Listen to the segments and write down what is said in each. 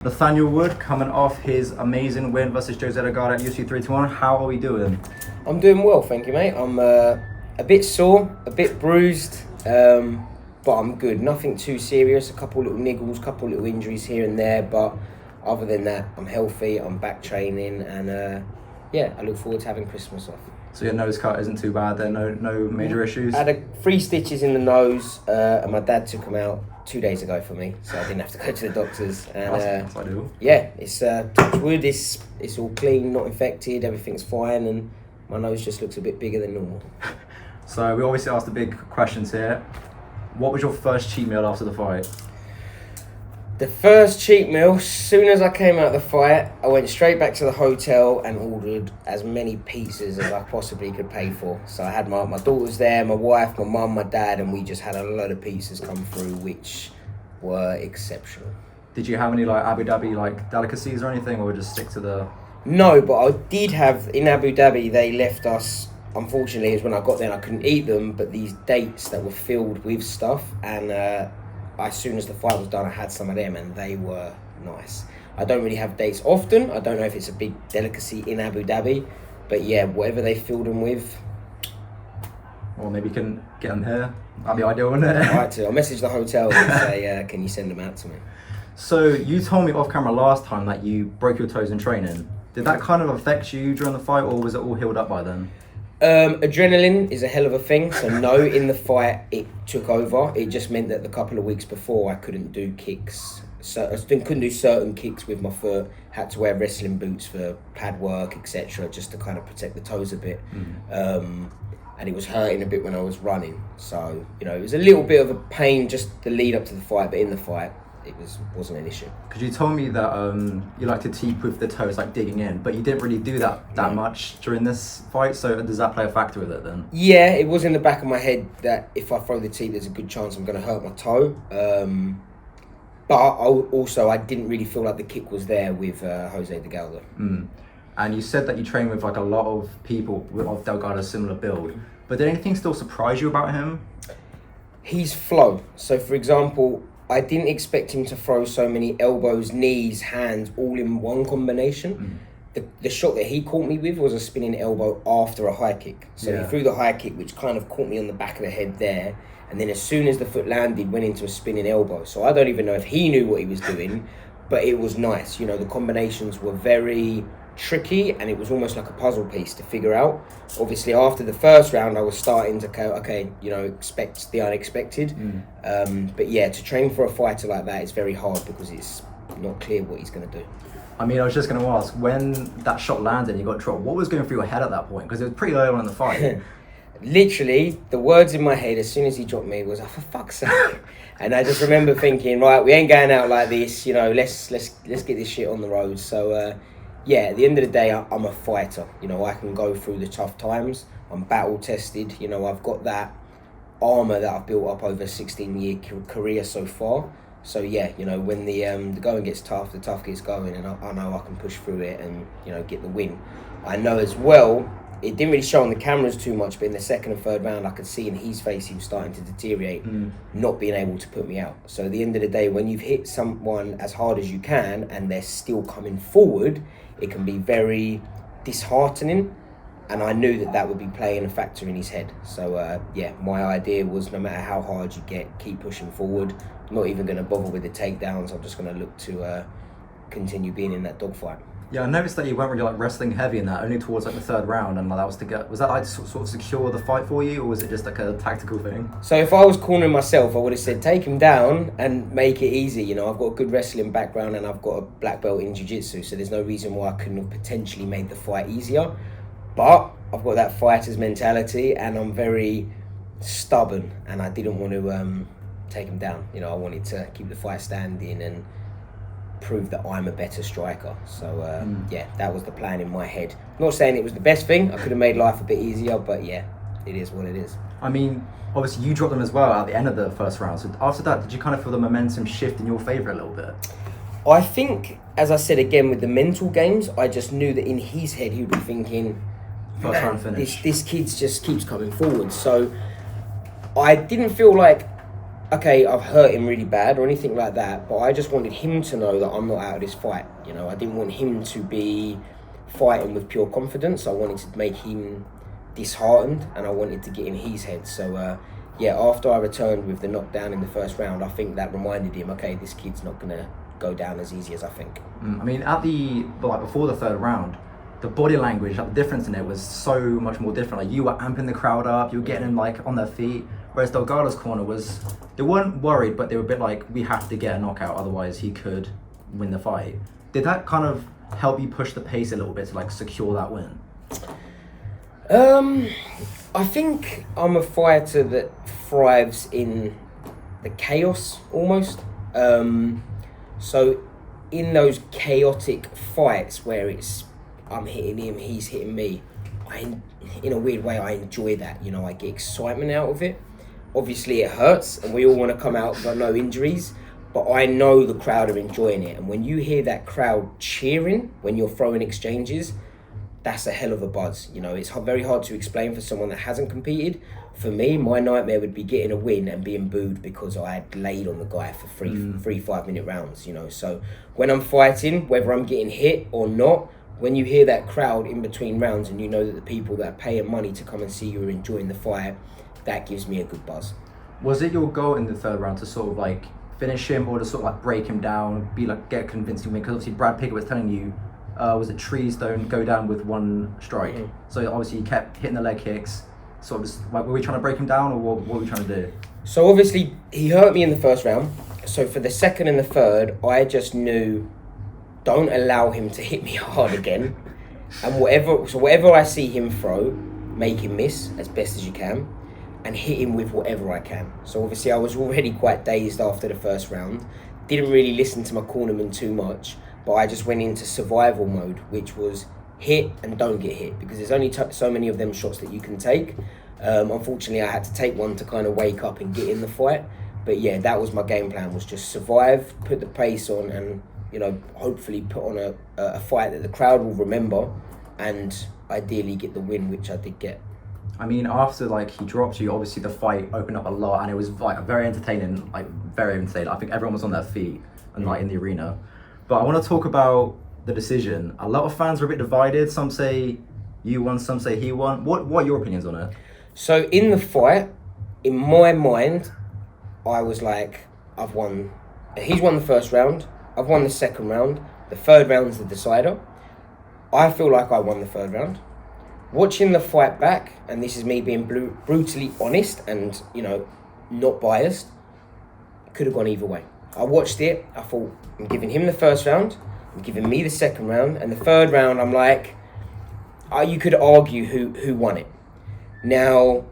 Nathaniel Wood coming off his amazing win versus Delgado at UFC 321. How are we doing? I'm doing well, thank you, mate. I'm a bit sore, a bit bruised, but I'm good. Nothing too serious. A couple little niggles, couple little injuries here and there, but other than that, I'm healthy. I'm back training, and I look forward to having Christmas off. So your nose cut isn't too bad then? No major issues? I had 3 stitches in the nose, and my dad took them out 2 days ago for me, so I didn't have to go to the doctors. And that's ideal. yeah, it's touch wood. It's all clean, not infected. Everything's fine, and my nose just looks a bit bigger than normal. So we always ask the big questions here. What was your first cheat meal after the fight? The first cheat meal, as soon as I came out of the fight, I went straight back to the hotel and ordered as many pizzas as I possibly could pay for. So I had my daughters there, my wife, my mum, my dad, and we just had a load of pizzas come through, which were exceptional. Did you have any Abu Dhabi delicacies or anything, or just stick to the... No, but I did have, in Abu Dhabi, they left us, unfortunately, is when I got there and I couldn't eat them, but these dates that were filled with stuff, and as soon as the fight was done, I had some of them, and they were nice. I don't really have dates often. I don't know if it's a big delicacy in Abu Dhabi, but yeah, whatever they filled them with. Or maybe you can get them here. That'd be ideal, wouldn't it? I'll message the hotel and say, can you send them out to me? So you told me off camera last time that you broke your toes in training. Did that kind of affect you during the fight, or was it all healed up by then? Adrenaline is a hell of a thing, so no, in the fight it took over. It just meant that the couple of weeks before I couldn't do kicks. So I couldn't do certain kicks with my foot, had to wear wrestling boots for pad work, etc., just to kind of protect the toes a bit. And it was hurting a bit when I was running. So, it was a little bit of a pain just the lead up to the fight, but in the fight it wasn't an issue. Because you told me that you like to teep with the toes, like digging in, but you didn't really do that much during this fight, so does that play a factor with it then? Yeah, it was in the back of my head that if I throw the teep, there's a good chance I'm going to hurt my toe. But I didn't really feel like the kick was there with Jose Delgado. And you said that you train with a lot of people of Delgado's similar build, but did anything still surprise you about him? He's flow. So for example, I didn't expect him to throw so many elbows, knees, hands, all in one combination. The shot that he caught me with was a spinning elbow after a high kick. So he threw the high kick, which kind of caught me on the back of the head there. And then as soon as the foot landed, went into a spinning elbow. So I don't even know if he knew what he was doing, but it was nice. The combinations were very tricky, and it was almost like a puzzle piece to figure out. Obviously, after the first round, I was starting to go, expect the unexpected. But yeah, to train for a fighter like that is very hard because it's not clear what he's going to do. I was just going to ask, when that shot landed and you got dropped, what was going through your head at that point? Because it was pretty early on in the fight. Literally, the words in my head as soon as he dropped me was, "Oh, for fuck's sake!" And I just remember thinking, right, we ain't going out like this. Let's get this shit on the road. So. Yeah, at the end of the day, I'm a fighter. I can go through the tough times. I'm battle tested. I've got that armour that I've built up over a 16-year career so far. So yeah, when the going gets tough, the tough gets going, and I know I can push through it and get the win. I know as well, it didn't really show on the cameras too much, but in the second and third round, I could see in his face he was starting to deteriorate, not being able to put me out. So at the end of the day, when you've hit someone as hard as you can and they're still coming forward, it can be very disheartening, and I knew that would be playing a factor in his head. So my idea was, no matter how hard you get, keep pushing forward. I'm not even going to bother with the takedowns. I'm just going to look to continue being in that dogfight. Yeah, I noticed that you weren't really wrestling heavy in that, only towards the third round, and that was to sort of secure the fight for you, or was it just a tactical thing? So if I was cornering myself, I would have said take him down and make it easy. I've got a good wrestling background and I've got a black belt in jiu-jitsu, so there's no reason why I couldn't have potentially made the fight easier. But I've got that fighter's mentality, and I'm very stubborn, and I didn't want to take him down. I wanted to keep the fight standing and prove that I'm a better striker. So that was the plan in my head. Not saying it was the best thing. I could have made life a bit easier, but yeah, it is what it is. Obviously you dropped them as well at the end of the first round. So after that, did you kind of feel the momentum shift in your favour a little bit? I think, as I said again, with the mental games, I just knew that in his head he would be thinking, first round finish. This kid just keeps coming forward. So I didn't feel like okay, I've hurt him really bad or anything like that, but I just wanted him to know that I'm not out of this fight. You know, I didn't want him to be fighting with pure confidence. I wanted to make him disheartened, and I wanted to get in his head. So, after I returned with the knockdown in the first round, I think that reminded him, okay, this kid's not going to go down as easy as I think. I mean, before the third round, the body language, like the difference in it was so much more different. Like you were amping the crowd up, you were getting them like on their feet. Whereas Delgado's corner they weren't worried, but they were a bit like, we have to get a knockout, otherwise he could win the fight. Did that kind of help you push the pace a little bit to like secure that win? I think I'm a fighter that thrives in the chaos almost. So in those chaotic fights where I'm hitting him, he's hitting me, in a weird way, I enjoy that. You know, I get excitement out of it. Obviously, it hurts, and we all want to come out with no injuries, but I know the crowd are enjoying it. And when you hear that crowd cheering when you're throwing exchanges, that's a hell of a buzz. You know, it's very hard to explain for someone that hasn't competed. For me, my nightmare would be getting a win and being booed because I had laid on the guy for three 5-minute rounds, you know. So when I'm fighting, whether I'm getting hit or not, when you hear that crowd in between rounds and you know that the people that are paying money to come and see you are enjoying the fight, that gives me a good buzz. Was it your goal in the third round to sort of like finish him or to sort of like break him down, get a convincing win? Because obviously Brad Pickett was telling you, was it trees don't go down with one strike? Mm-hmm. So obviously you kept hitting the leg kicks. Sort of just, like, were we trying to break him down, or what were we trying to do? So obviously he hurt me in the first round. So for the second and the third, I just knew, don't allow him to hit me hard again. And whatever I see him throw, make him miss as best as you can, and hit him with whatever I can. So obviously I was already quite dazed after the first round. Didn't really listen to my cornerman too much, but I just went into survival mode, which was hit and don't get hit, because there's only so many of them shots that you can take. Unfortunately, I had to take one to kind of wake up and get in the fight. But yeah, that was my game plan, was just survive, put the pace on, and, you know, hopefully put on a fight that the crowd will remember, and ideally get the win, which I did get. I mean, after like he dropped you, obviously the fight opened up a lot, and it was like very entertaining. I think everyone was on their feet and like in the arena. But I want to talk about the decision. A lot of fans were a bit divided. Some say you won, some say he won. What are your opinions on it? So in the fight, in my mind, I was like, I've won. He's won the first round. I've won the second round. The third round's the decider. I feel like I won the third round. Watching the fight back, and this is me being brutally honest and, you know, not biased, it could have gone either way. I watched it. I thought, I'm giving him the first round. I'm giving me the second round. And the third round, I'm like, you could argue who won it. Now,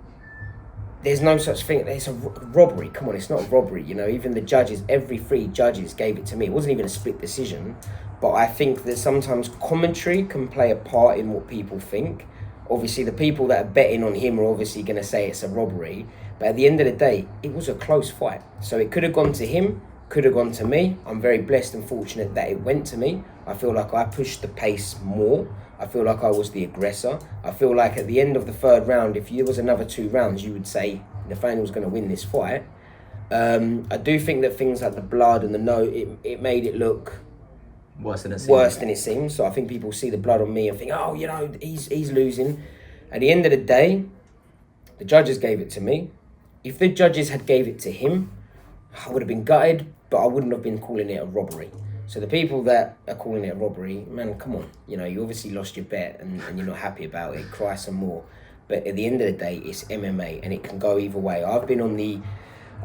there's no such thing. It's a robbery. Come on, it's not a robbery. You know, even the judges, every 3 judges gave it to me. It wasn't even a split decision. But I think that sometimes commentary can play a part in what people think. Obviously, the people that are betting on him are obviously going to say it's a robbery. But at the end of the day, it was a close fight. So it could have gone to him, could have gone to me. I'm very blessed and fortunate that it went to me. I feel like I pushed the pace more. I feel like I was the aggressor. I feel like at the end of the third round, if there was another 2 rounds, you would say Nathaniel's going to win this fight. I do think that things like the blood and the note, it made it look worse than it seems. So I think people see the blood on me and think, oh, you know, he's losing. At the end of the day, the judges gave it to me. If the judges had gave it to him, I would have been gutted, but I wouldn't have been calling it a robbery. So the people that are calling it a robbery, man, come on. You know, you obviously lost your bet and you're not happy about it. Cry some more. But at the end of the day, it's MMA and it can go either way. I've been on the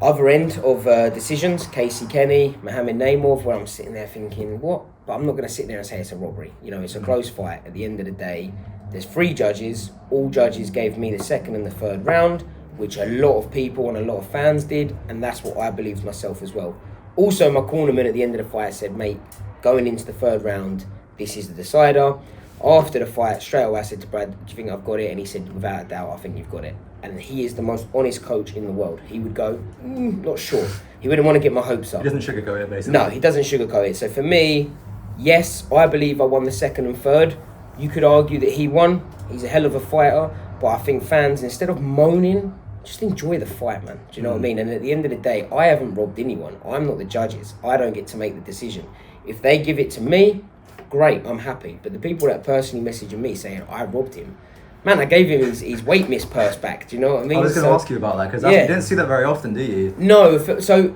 other end of decisions, Casey Kenny, Mohamed Naimov, where I'm sitting there thinking, what? But I'm not going to sit there and say it's a robbery. You know, it's a close fight. At the end of the day, there's 3 judges. All judges gave me the second and the third round, which a lot of people and a lot of fans did, and that's what I believed myself as well. Also, my cornerman at the end of the fight said, mate, going into the third round, this is the decider. After the fight, straight away I said to Brad, do you think I've got it? And he said, without a doubt, I think you've got it. And he is the most honest coach in the world. He would go, not sure. He wouldn't want to get my hopes up. He doesn't sugarcoat it, basically. No, he doesn't sugarcoat it. So for me, yes, I believe I won the second and third. You could argue that he won. He's a hell of a fighter. But I think fans, instead of moaning, just enjoy the fight, man. Do you know what I mean? And at the end of the day, I haven't robbed anyone. I'm not the judges. I don't get to make the decision. If they give it to me, great, I'm happy. But the people that personally messaging me saying, I robbed him, man, I gave him his weight miss purse back. Do you know what I mean? I was going to ask you about that, because you didn't see that very often, do you? No, so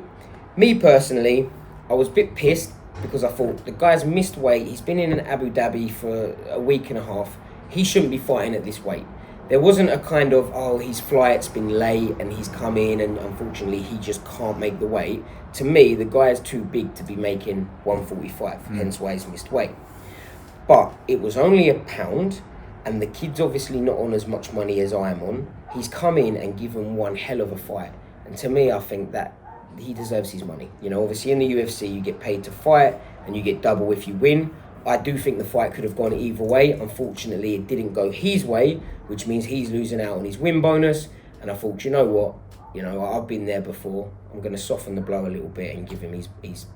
me personally, I was a bit pissed because I thought the guy's missed weight. He's been in Abu Dhabi for a week and a half. He shouldn't be fighting at this weight. There wasn't a kind of, his flight's been late and he's come in and unfortunately he just can't make the weight. To me, the guy is too big to be making 145, hence why he's missed weight. But it was only £1, and the kid's obviously not on as much money as I am on. He's come in and given one hell of a fight. And to me, I think that he deserves his money. You know, obviously in the UFC, you get paid to fight and you get double if you win. I do think the fight could have gone either way. Unfortunately, it didn't go his way, which means he's losing out on his win bonus. And I thought, you know what? You know, I've been there before. I'm going to soften the blow a little bit and give him his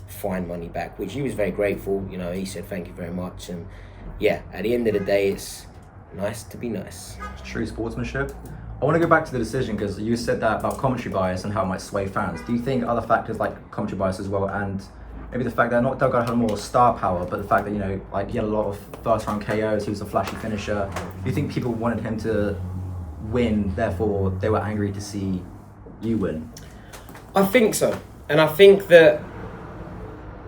fine money back, which he was very grateful. You know, he said, thank you very much. And yeah, at the end of the day, it's nice to be nice. True sportsmanship. I want to go back to the decision, because you said that about commentary bias and how it might sway fans. Do you think other factors like commentary bias as well, and maybe the fact that not Delgado had more star power, but the fact that, you know, like he had a lot of first round KOs, he was a flashy finisher. Do you think people wanted him to win, therefore they were angry to see you win? I think so. And I think that,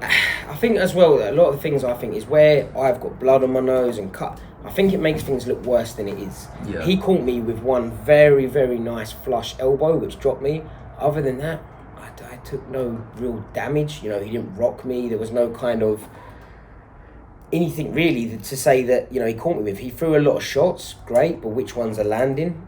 as well, a lot of the things I think is where I've got blood on my nose and cut, I think it makes things look worse than it is. Yeah. He caught me with one very, very nice flush elbow, which dropped me. Other than that, I took no real damage. You know, he didn't rock me. There was no kind of anything really to say that, you know, he caught me with. He threw a lot of shots, great, but which ones are landing?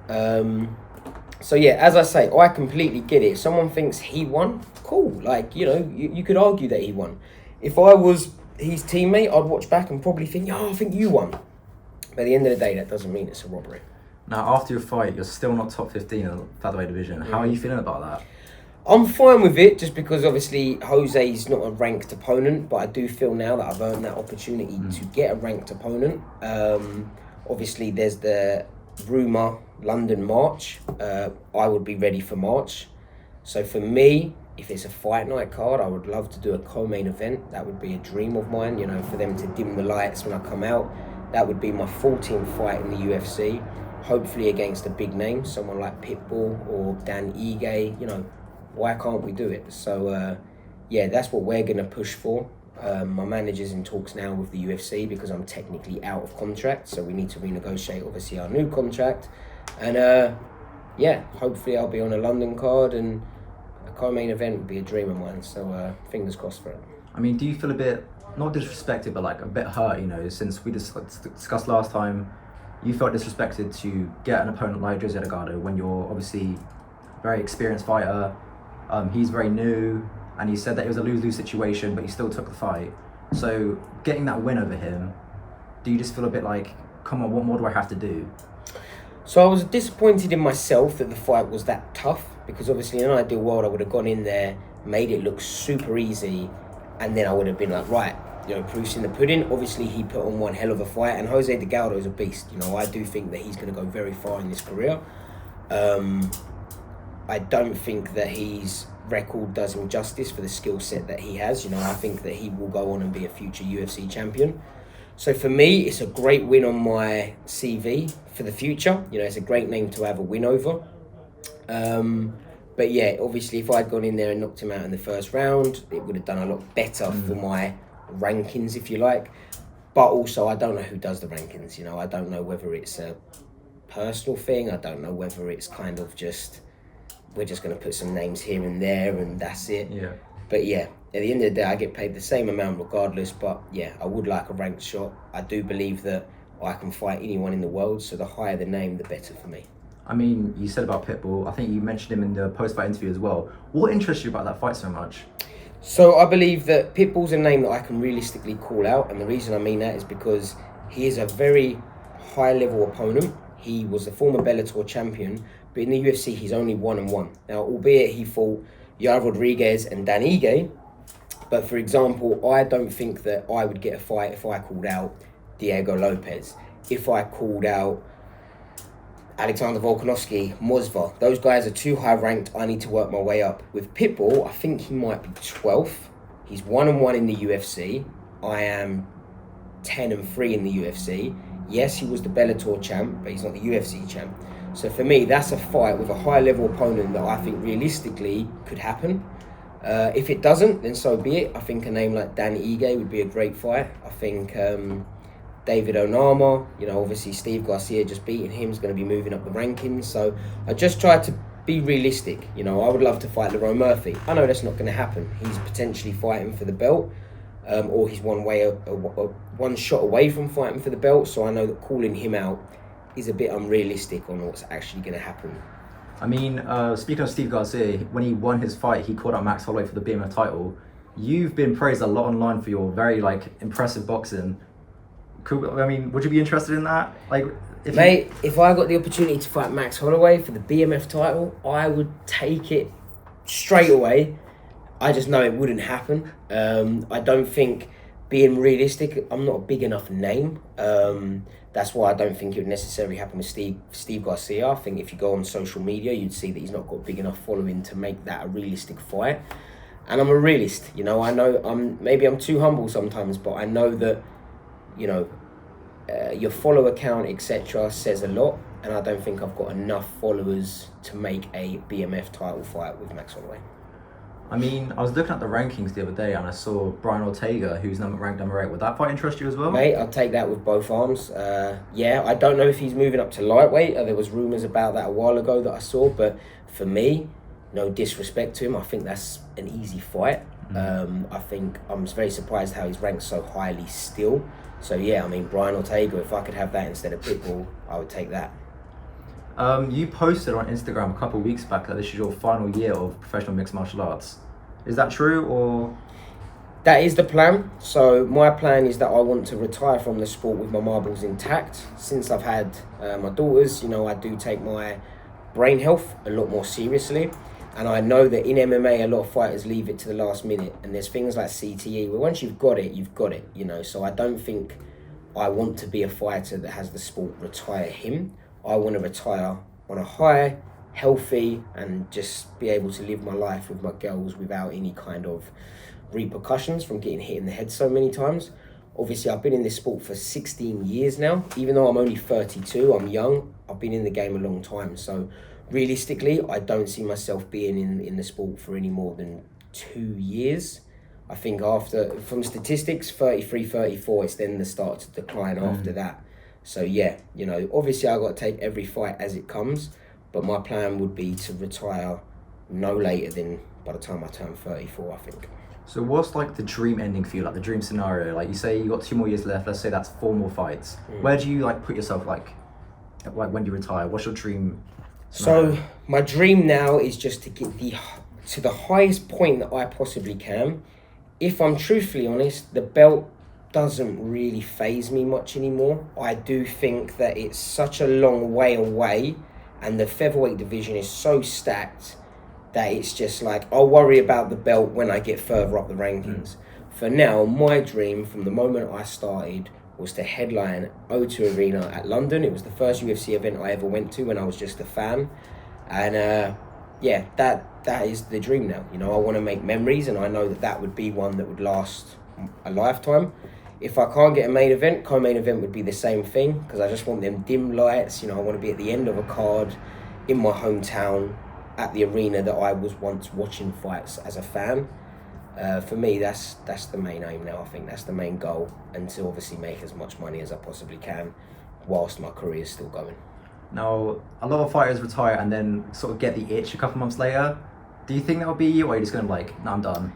So yeah, as I say, I completely get it. If someone thinks he won, cool. Like, you know, you could argue that he won. If I was his teammate, I'd watch back and probably think, I think you won. But at the end of the day, that doesn't mean it's a robbery. Now, after your fight, you're still not top 15 in the featherweight division. How are you feeling about that? I'm fine with it, just because obviously Jose's not a ranked opponent, but I do feel now that I've earned that opportunity to get a ranked opponent. Obviously, there's the rumour London March. I would be ready for March. So for me, if it's a fight night card, I would love to do a co-main event. That would be a dream of mine, you know, for them to dim the lights when I come out. That would be my 14th fight in the UFC, hopefully against a big name, someone like Pitbull or Dan Ige, you know. Why can't we do it? So, yeah, that's what we're going to push for. My manager's in talks now with the UFC because I'm technically out of contract, so we need to renegotiate, obviously, our new contract. And, yeah, hopefully I'll be on a London card, and a co-main event would be a dream of mine. So, fingers crossed for it. I mean, do you feel a bit, not disrespected, but like a bit hurt, you know, since we discussed last time, you felt disrespected to get an opponent like Jose Delgado when you're obviously a very experienced fighter. He's very new, and he said that it was a lose-lose situation, but he still took the fight. So getting that win over him, do you just feel a bit like, come on, what more do I have to do? So I was disappointed in myself that the fight was that tough, because obviously in an ideal world I would have gone in there, made it look super easy, and then I would have been like, right, you know, proof's in the pudding. Obviously he put on one hell of a fight, and Jose Delgado is a beast. You know, I do think that he's going to go very far in this career. I don't think that his record does him justice for the skill set that he has. You know, I think that he will go on and be a future UFC champion. So for me, it's a great win on my CV for the future. You know, it's a great name to have a win over. But yeah, obviously if I'd gone in there and knocked him out in the first round, it would have done a lot better for my rankings, if you like. But also, I don't know who does the rankings. You know, I don't know whether it's a personal thing. I don't know whether it's kind of just, we're just going to put some names here and there and that's it. Yeah. But yeah, at the end of the day, I get paid the same amount regardless. But yeah, I would like a ranked shot. I do believe that I can fight anyone in the world. So the higher the name, the better for me. I mean, you said about Pitbull. I think you mentioned him in the post-fight interview as well. What interests you about that fight so much? So I believe that Pitbull's a name that I can realistically call out. And the reason I mean that is because he is a very high-level opponent. He was the former Bellator champion. But in the UFC, he's only 1-1. Now, albeit he fought Yair Rodriguez and Dan Ige, but for example, I don't think that I would get a fight if I called out Diego Lopez, if I called out Alexander Volkanovski, Mosva. Those guys are too high ranked. I need to work my way up. With Pitbull, I think he might be 12th. He's 1-1 in the UFC. I am 10-3 in the UFC. Yes, he was the Bellator champ, but he's not the UFC champ. So for me, that's a fight with a high level opponent that I think realistically could happen. If it doesn't, then so be it. I think a name like Dan Ige would be a great fight. I think David Onama, obviously Steve Garcia just beating him is going to be moving up the rankings. So I just try to be realistic. I would love to fight Lerone Murphy. I know that's not going to happen. He's potentially fighting for the belt, or he's one shot away from fighting for the belt. So I know that calling him out is a bit unrealistic on what's actually going to happen. I mean, speaking of Steve Garcia, when he won his fight, he called out Max Holloway for the BMF title. You've been praised a lot online for your very impressive boxing. Would you be interested in that? If I got the opportunity to fight Max Holloway for the BMF title, I would take it straight away. I just know it wouldn't happen. I don't think, being realistic, I'm not a big enough name. That's why I don't think it would necessarily happen with Steve Garcia. I think if you go on social media, you'd see that he's not got a big enough following to make that a realistic fight. And I'm a realist, I know I'm too humble sometimes, but I know that your follower count, etc., says a lot, and I don't think I've got enough followers to make a BMF title fight with Max Holloway. I was looking at the rankings the other day and I saw Brian Ortega, who's ranked number 8. Would that fight interest you as well? Mate, I'll take that with both arms. I don't know if he's moving up to lightweight. There was rumours about that a while ago that I saw, but for me, no disrespect to him, I think that's an easy fight. I think I'm very surprised how he's ranked so highly still. So Brian Ortega, if I could have that instead of Pitbull, I would take that. You posted on Instagram a couple of weeks back that this is your final year of professional mixed martial arts. Is that true, or? That is the plan. So my plan is that I want to retire from the sport with my marbles intact. Since I've had my daughters, I do take my brain health a lot more seriously. And I know that in MMA, a lot of fighters leave it to the last minute. And there's things like CTE, where once you've got it, you've got it, So I don't think I want to be a fighter that has the sport retire him. I want to retire on a high, healthy, and just be able to live my life with my girls without any kind of repercussions from getting hit in the head so many times. Obviously, I've been in this sport for 16 years now. Even though I'm only 32, I'm young. I've been in the game a long time. So realistically, I don't see myself being in the sport for any more than 2 years. I think from statistics, 33, 34, it's then the start to decline after that. So obviously I've got to take every fight as it comes, but my plan would be to retire no later than by the time I turn 34, I think. So what's the dream ending for you, the dream scenario? You say you got 2 more years left, let's say that's 4 more fights. Where do you put yourself when you retire? What's your dream scenario? So my dream now is just to get to the highest point that I possibly can. If I'm truthfully honest, the belt doesn't really faze me much anymore. I do think that it's such a long way away and the featherweight division is so stacked that it's just I'll worry about the belt when I get further up the rankings. For now, my dream from the moment I started was to headline O2 Arena at London. It was the first UFC event I ever went to when I was just a fan. And that is the dream now. I want to make memories, and I know that would be one that would last a lifetime. If I can't get a main event, co-main event would be the same thing, because I just want them dim lights. I want to be at the end of a card in my hometown at the arena that I was once watching fights as a fan. For me, that's the main aim now. I think that's the main goal, and to obviously make as much money as I possibly can whilst my career is still going. Now, a lot of fighters retire and then sort of get the itch a couple months later. Do you think that would be you, or are you just going to no, I'm done?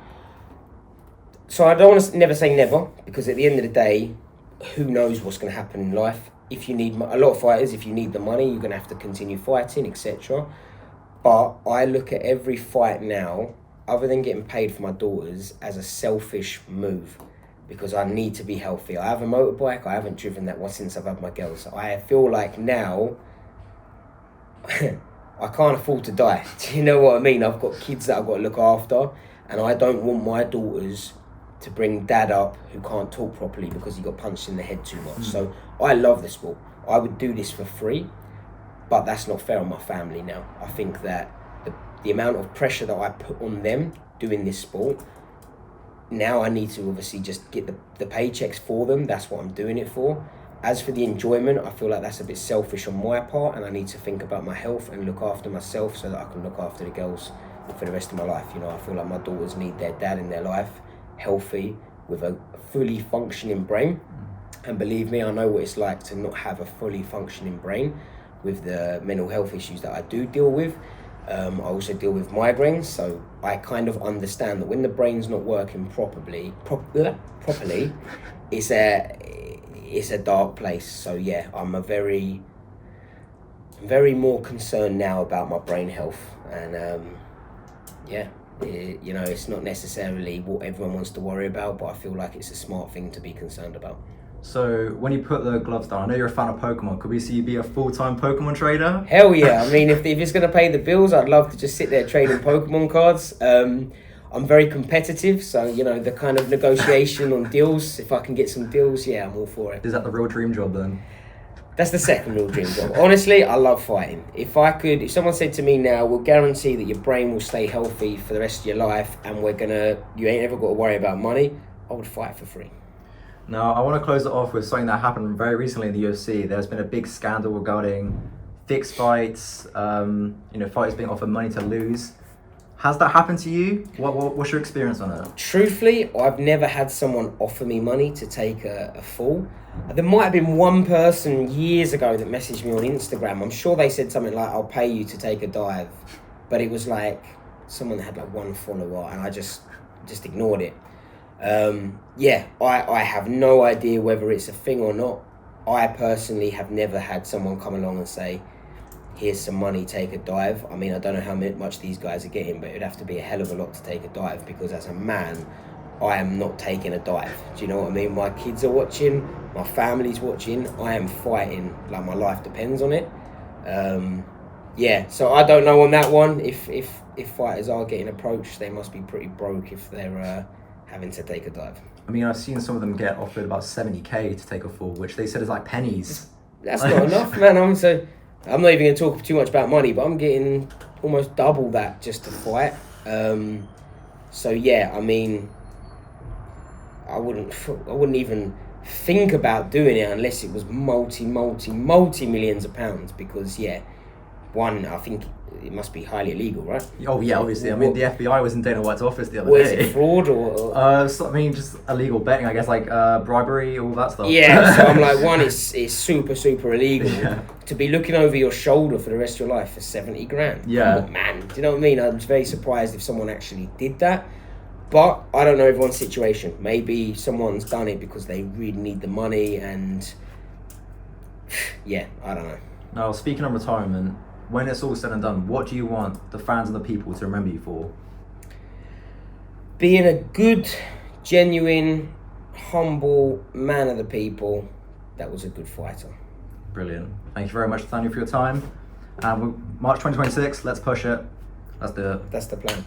So I don't want to never say never, because at the end of the day, who knows what's going to happen in life. If you need a lot of fighters, if you need the money, you're going to have to continue fighting, etc. But I look at every fight now, other than getting paid for my daughters, as a selfish move, because I need to be healthy. I have a motorbike. I haven't driven that one since I've had my girls. I feel like now I can't afford to die. Do you know what I mean? I've got kids that I've got to look after, and I don't want my daughters to bring dad up who can't talk properly because he got punched in the head too much. So I love the sport. I would do this for free. but that's not fair on my family now. I think that the amount of pressure that I put on them doing this sport, now I need to obviously just get the paychecks for them. That's what I'm doing it for. As for the enjoyment, I feel like that's a bit selfish on my part, and I need to think about my health and look after myself so that I can look after the girls for the rest of my life. You know, I feel like my daughters need their dad in their life, healthy, with a fully functioning brain. And believe me, I know what it's like to not have a fully functioning brain with the mental health issues that I do deal with. I also deal with migraines, so I kind of understand that when the brain's not working properly, it's a dark place. So yeah, I'm very more concerned now about my brain health, and you know, it's not necessarily what everyone wants to worry about, but I feel like it's a smart thing to be concerned about. So when you put the gloves down, I know you're a fan of Pokemon. Could we see you be a full-time Pokemon trader? Hell yeah. I mean, if it's going to pay the bills, I'd love to just sit there trading Pokemon cards. I'm very competitive, so, you know, the kind of negotiation on deals, if I can get some deals, yeah, I'm all for it. Is that the real dream job then? That's the second real dream job. Honestly, I love fighting. If someone said to me now, we'll guarantee that your brain will stay healthy for the rest of your life and you ain't ever got to worry about money, I would fight for free. Now, I want to close it off with something that happened very recently in the UFC. There's been a big scandal regarding fixed fights, fighters being offered money to lose. Has that happened to you? What's your experience on it? Truthfully, I've never had someone offer me money to take a fall. There might have been one person years ago that messaged me on Instagram. I'm sure they said something like, I'll pay you to take a dive. But it was like someone that had like one follower, and I just ignored it. I have no idea whether it's a thing or not. I personally have never had someone come along and say, here's some money, take a dive. I mean, I don't know how much these guys are getting, but it'd have to be a hell of a lot to take a dive, because as a man, I am not taking a dive. Do you know what I mean? My kids are watching, my family's watching, I am fighting like my life depends on it. So I don't know on that one. If fighters are getting approached, they must be pretty broke if they're having to take a dive. I mean, I've seen some of them get offered about 70k to take a fall, which they said is like pennies. That's not enough, man. I'm not even going to talk too much about money, but I'm getting almost double that just to fight. I mean, I wouldn't even think about doing it unless it was multi millions of pounds, because I think it must be highly illegal, right? Oh yeah, obviously. I mean, the FBI was in Dana White's office the other day. Is it fraud or? Just illegal betting, I guess, like bribery, all that stuff. Yeah, so I'm like, one, it's super illegal. Yeah. To be looking over your shoulder for the rest of your life for 70 grand. Yeah. Oh, man, do you know what I mean? I'm very surprised if someone actually did that. But I don't know everyone's situation. Maybe someone's done it because they really need the money, and I don't know. Now, speaking of retirement, when it's all said and done, what do you want the fans and the people to remember you for? Being a good, genuine, humble man of the people that was a good fighter. Brilliant. Thank you very much, Nathaniel, for your time. March 2026, let's push it. Let's do it. That's the plan.